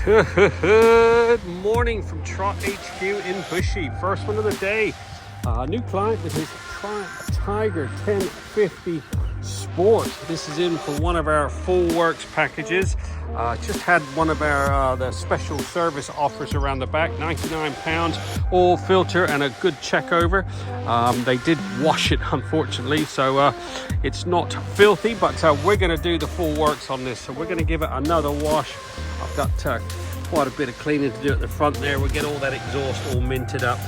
Good morning from Trott HQ in Bushy. First one of the day. New client with his Tiger 1050 Sport. This is in for one of our full works packages. Just had one of our the special service offers around the back. £99, oil filter and a good check over. They did wash it, unfortunately, so it's not filthy, but we're going to do the full works on this. So we're going to give it another wash. I've got quite a bit of cleaning to do at the front there. We'll get all that exhaust all minted up.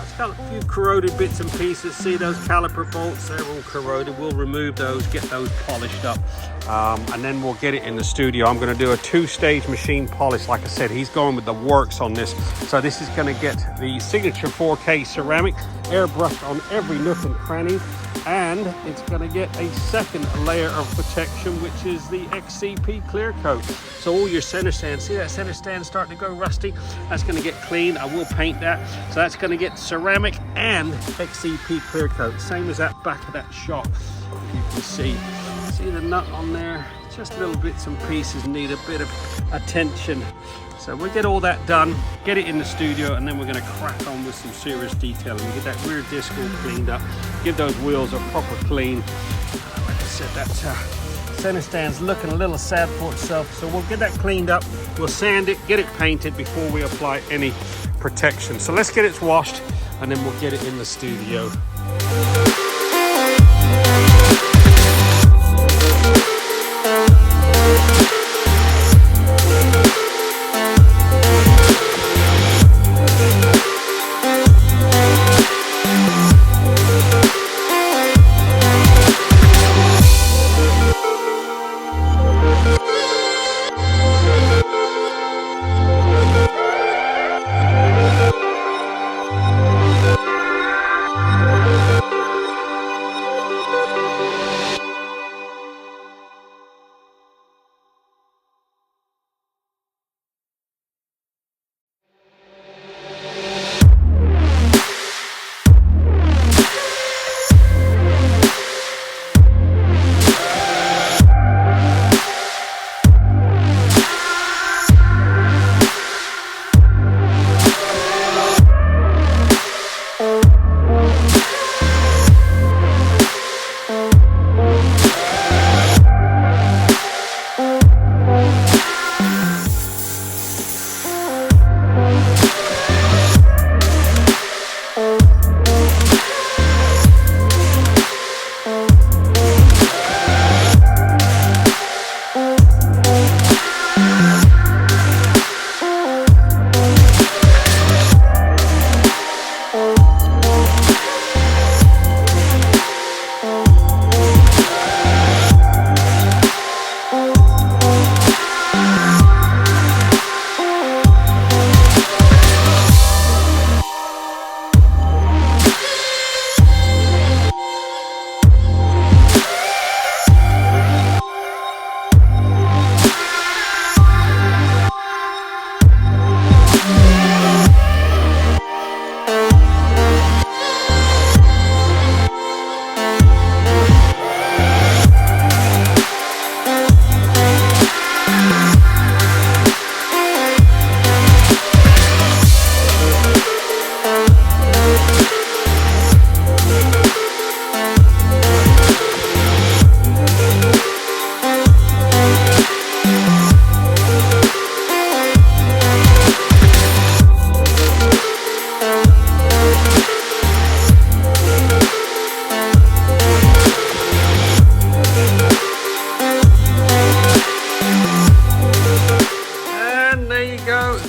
It's got a few corroded bits and pieces. See those caliper bolts? They're all corroded. We'll remove those, get those polished up, and then we'll get it in the studio. I'm going to do a two-stage machine polish. Like I said, he's going with the works on this. So this is going to get the signature 4K ceramic airbrushed on every nook and cranny. And it's going to get a second layer of protection, which is the XCP clear coat. So all your center stands, see that center stand starting to go rusty? That's going to get clean. I will paint that. So that's going to get ceramic and XCP clear coat, same as that back of that shop. You can see the nut on there. Just little bits and pieces need a bit of attention. So we'll get all that done, get it in the studio, and then we're going to crack on with some serious detailing. Get that rear disc all cleaned up, give those wheels a proper clean. Like I said, that center stand's looking a little sad for itself, so we'll get that cleaned up, we'll sand it, get it painted before we apply any protection. So let's get it washed, and then we'll get it in the studio.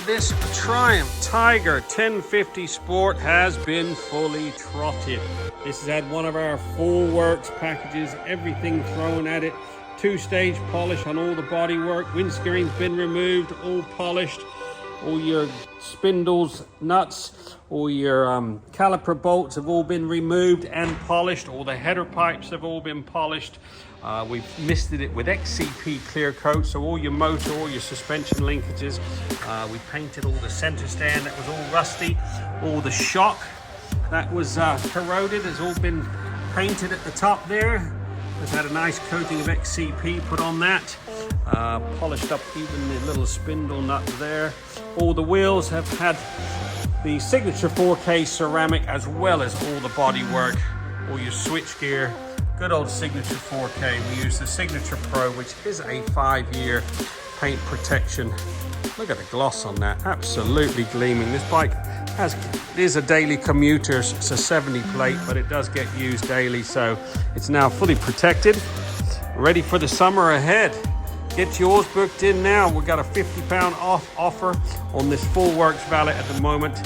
This Tiger 1050 Sport has been fully trotted. This has had one of our full works packages, everything thrown at it. Two-stage polish on all the bodywork. Windscreen's been removed, all polished. All your spindles, nuts, all your caliper bolts have all been removed and polished. All the header pipes have all been polished. We've misted it with XCP clear coat, so all your motor, all your suspension linkages. We painted all the center stand that was all rusty. All the shock that was corroded has all been painted at the top there. Has had a nice coating of XCP put on that. Polished up even the little spindle nut there. All the wheels have had the signature 4K ceramic, as well as all the bodywork, all your switch gear. Good old signature 4K. We use the Signature Pro, which is a 5-year paint protection. Look at the gloss on that, absolutely gleaming. This bike is a daily commuter. It's a 70 plate, but it does get used daily, so it's now fully protected, ready for the summer ahead. Get yours booked in now. We've got a £50 off offer on this full works Valet at the moment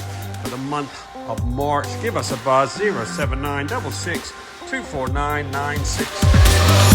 for the month of March. Give us a buzz, 07966 24996.